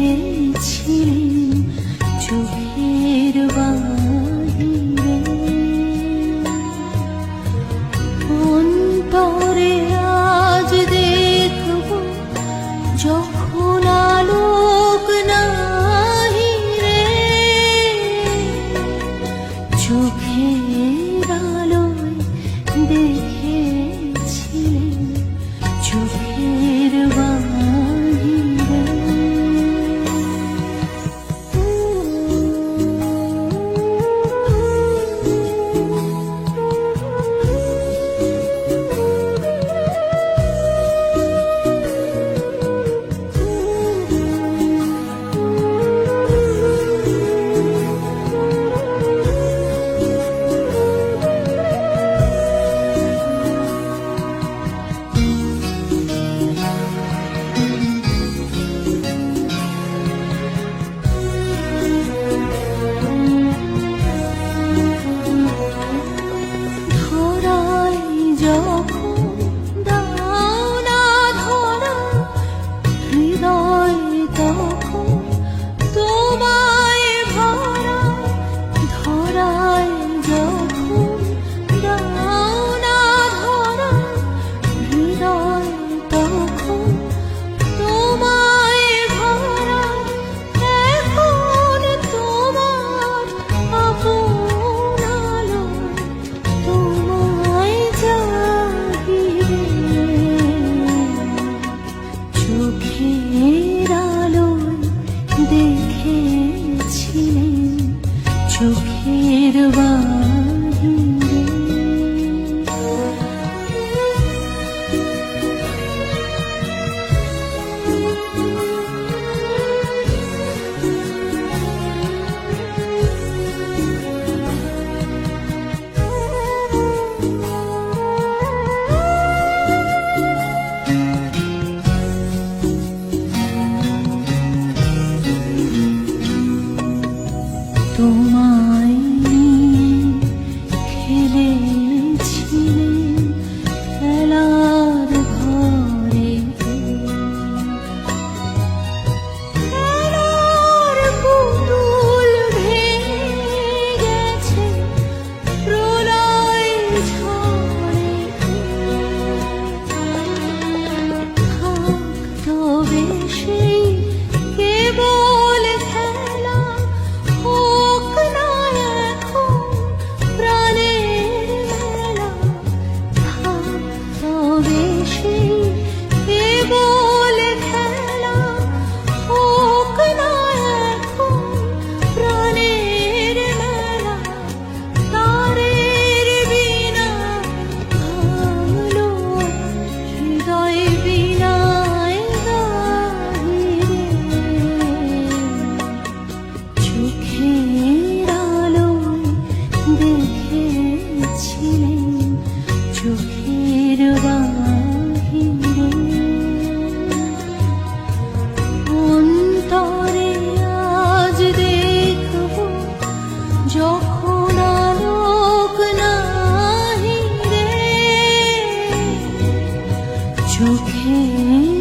দেখেছিলেন চোখের বাহিরে, অন্তরে আজ দেখব যখন আলোক নাহি রে, চোখের আলোয় দেখেছিলেন চোখের বাহিরে। চোখের আলোয় দেখেছিলেন চোখের বাহিরে। তোমায় খেলেছিলেন খেলার ঘরে, খেলার পুতুল ভেঙে গেছে প্রলয় ঝড়ে, থাকতো বেশি কেবল খেলা, হোক না এখন প্রাণের মেলা, থাকতো বেশি কেবল খেলা, হোক না এখন প্রাণের মেলা, তারের বিনা ভালো হৃদয় বিনায় গাহিরে, চোখের আলোয় দেখেছিলেন চোখের বাহিরে, অন্তরে আজ দেখব যখন আলোক নাহি রে, চোখের